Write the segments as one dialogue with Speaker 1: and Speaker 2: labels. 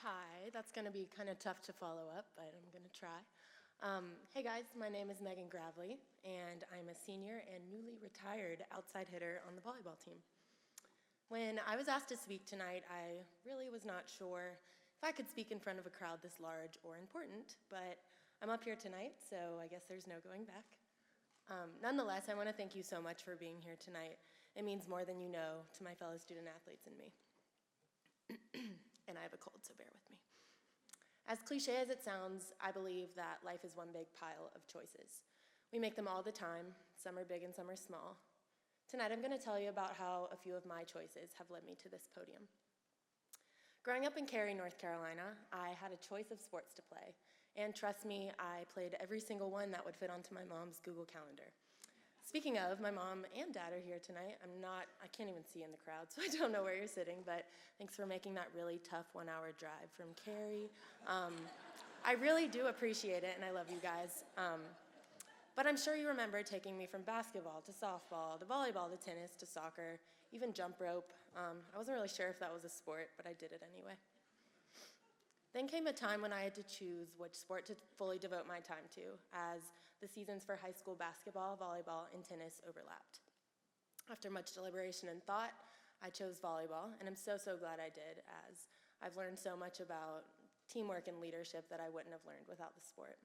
Speaker 1: Hi, that's going to be kind of tough to follow up, but I'm going to try. Hey guys, my name is Megan Gravley, and I'm a senior and newly retired outside hitter on the volleyball team. When I was asked to speak tonight, I really was not sure if I could speak in front of a crowd this large or important, but I'm up here tonight, so I guess there's no going back. Nonetheless, I want to thank you so much for being here tonight. It means more than you know to my fellow student athletes and me. And I have a cold, so bear with me. As cliche as it sounds, I believe that life is one big pile of choices. We make them all the time. Some are big and some are small. Tonight I'm going to tell you about how a few of my choices have led me to this podium. Growing up in Cary, North Carolina, I had a choice of sports to play. And trust me, I played every single one that would fit onto my mom's Google Calendar. Speaking of, my mom and dad are here tonight. I can't even see in the crowd, so I don't know where you're sitting, but thanks for making that really tough 1-hour drive from Cary. I really do appreciate it, and I love you guys. But I'm sure you remember taking me from basketball to softball to volleyball to tennis to soccer, even jump rope. I wasn't really sure if that was a sport, but I did it anyway. Then came a time when I had to choose which sport to fully devote my time to, as the seasons for high school basketball, volleyball, and tennis overlapped. After much deliberation and thought, I chose volleyball, and I'm so glad I did, as I've learned so much about teamwork and leadership that I wouldn't have learned without the sport.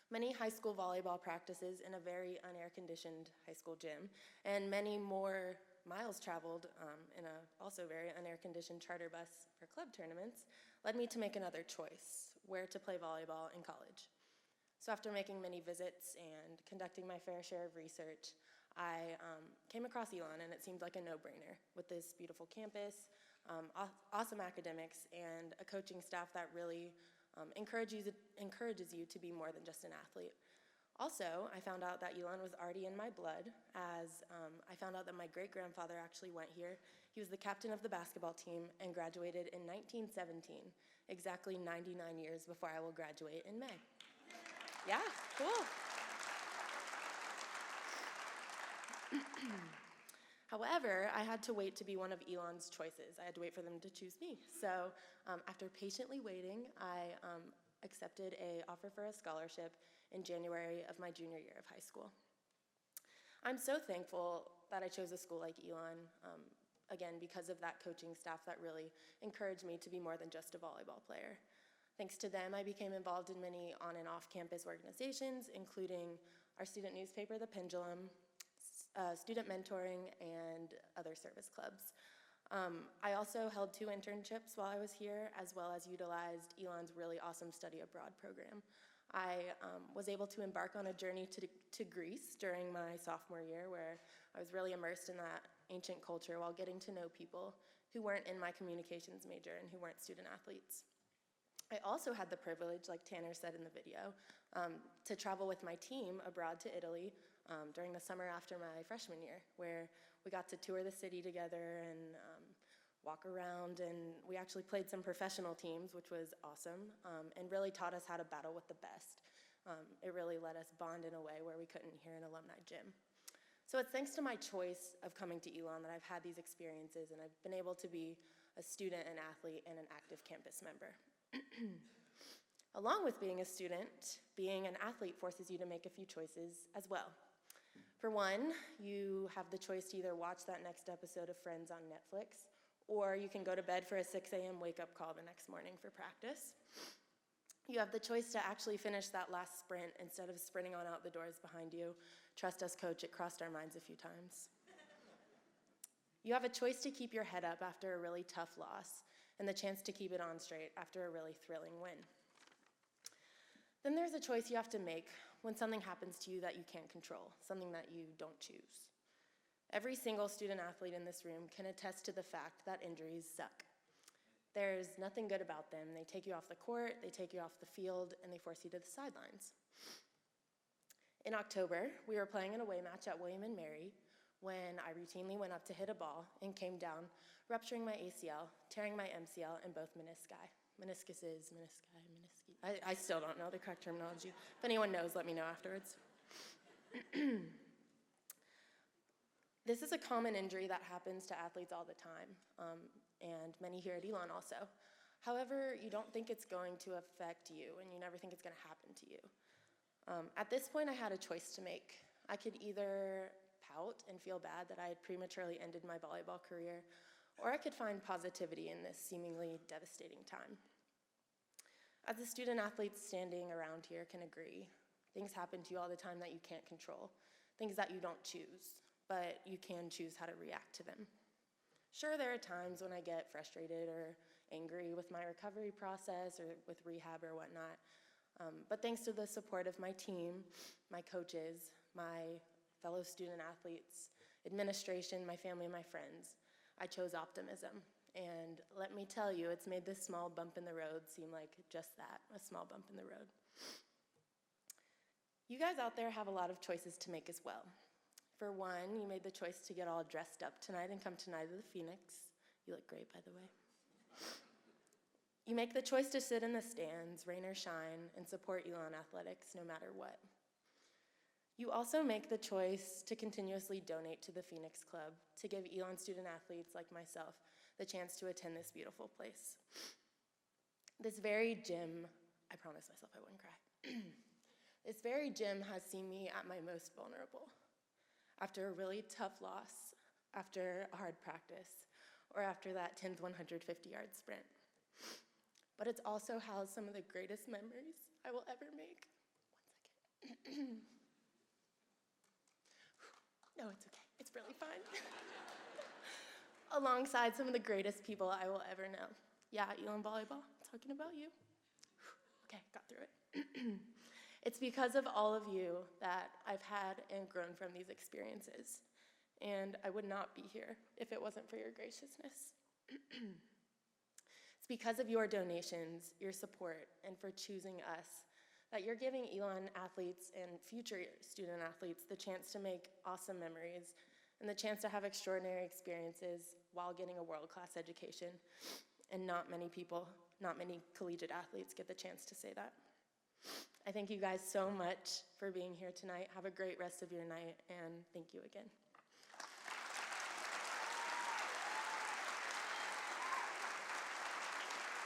Speaker 1: Many high school volleyball practices in a very unair-conditioned high school gym, and many more miles traveled in a also very unair-conditioned charter bus for club tournaments led me to make another choice, where to play volleyball in college. So after making many visits and conducting my fair share of research, I came across Elon, and it seemed like a no-brainer with this beautiful campus, awesome academics, and a coaching staff that really encourages you to be more than just an athlete. Also, I found out that Elon was already in my blood, as I found out that my great-grandfather actually went here. He was the captain of the basketball team and graduated in 1917, exactly 99 years before I will graduate in May. Yeah, cool. However, I had to wait to be one of Elon's choices. I had to wait for them to choose me. So after patiently waiting, I accepted an offer for a scholarship in January of my junior year of high school. I'm so thankful that I chose a school like Elon, again, because of that coaching staff that really encouraged me to be more than just a volleyball player. Thanks to them, I became involved in many on and off campus organizations, including our student newspaper, The Pendulum, student mentoring, and other service clubs. I also held 2 internships while I was here, as well as utilized Elon's really awesome study abroad program. I was able to embark on a journey to Greece during my sophomore year, where I was really immersed in that ancient culture while getting to know people who weren't in my communications major and who weren't student athletes. I also had the privilege, like Tanner said in the video, to travel with my team abroad to Italy during the summer after my freshman year, where we got to tour the city together and walk around, and we actually played some professional teams, which was awesome, and really taught us how to battle with the best. It really let us bond in a way where we couldn't here in alumni gym. So it's thanks to my choice of coming to Elon that I've had these experiences, and I've been able to be a student, an athlete, and an active campus member. Along with being a student, being an athlete forces you to make a few choices as well. For one, you have the choice to either watch that next episode of Friends on Netflix, or you can go to bed for a 6 a.m. wake-up call the next morning for practice. You have the choice to actually finish that last sprint instead of sprinting on out the doors behind you. Trust us, coach, it crossed our minds a few times. You have a choice to keep your head up after a really tough loss, and the chance to keep it on straight after a really thrilling win. Then there's a choice you have to make when something happens to you that you can't control, something that you don't choose. Every single student athlete in this room can attest to the fact that injuries suck. There's nothing good about them. They take you off the court, they take you off the field, and they force you to the sidelines. In October, we were playing an away match at William & Mary when I routinely went up to hit a ball and came down, rupturing my ACL, tearing my MCL, and both menisci. Meniscuses, menisci. I still don't know the correct terminology. If anyone knows, let me know afterwards. This is a common injury that happens to athletes all the time, and many here at Elon also. However, you don't think it's going to affect you, and you never think it's going to happen to you. At this point, I had a choice to make. I could either pout and feel bad that I had prematurely ended my volleyball career, or I could find positivity in this seemingly devastating time. As the student athletes standing around here can agree, things happen to you all the time that you can't control, things that you don't choose, but you can choose how to react to them. Sure, there are times when I get frustrated or angry with my recovery process or with rehab or whatnot, but thanks to the support of my team, my coaches, my fellow student athletes, administration, my family, and my friends, I chose optimism. And let me tell you, it's made this small bump in the road seem like just that, a small bump in the road. You guys out there have a lot of choices to make as well. For one, you made the choice to get all dressed up tonight and come tonight to the Phoenix. You look great, by the way. You make the choice to sit in the stands, rain or shine, and support Elon Athletics no matter what. You also make the choice to continuously donate to the Phoenix Club to give Elon student athletes like myself the chance to attend this beautiful place. This very gym, I promised myself I wouldn't cry. This very gym has seen me at my most vulnerable. After a really tough loss, after a hard practice, or after that 10th 150-yard sprint. But it's also housed some of the greatest memories I will ever make. 1 second. No, it's okay. It's really fine. Alongside some of the greatest people I will ever know. Yeah, Elon Volleyball, talking about you. Okay, got through it. It's because of all of you that I've had and grown from these experiences. And I would not be here if it wasn't for your graciousness. It's because of your donations, your support, and for choosing us that you're giving Elon athletes and future student athletes the chance to make awesome memories and the chance to have extraordinary experiences while getting a world-class education. And not many people, not many collegiate athletes get the chance to say that. I thank you guys so much for being here tonight. Have a great rest of your night, and thank you again.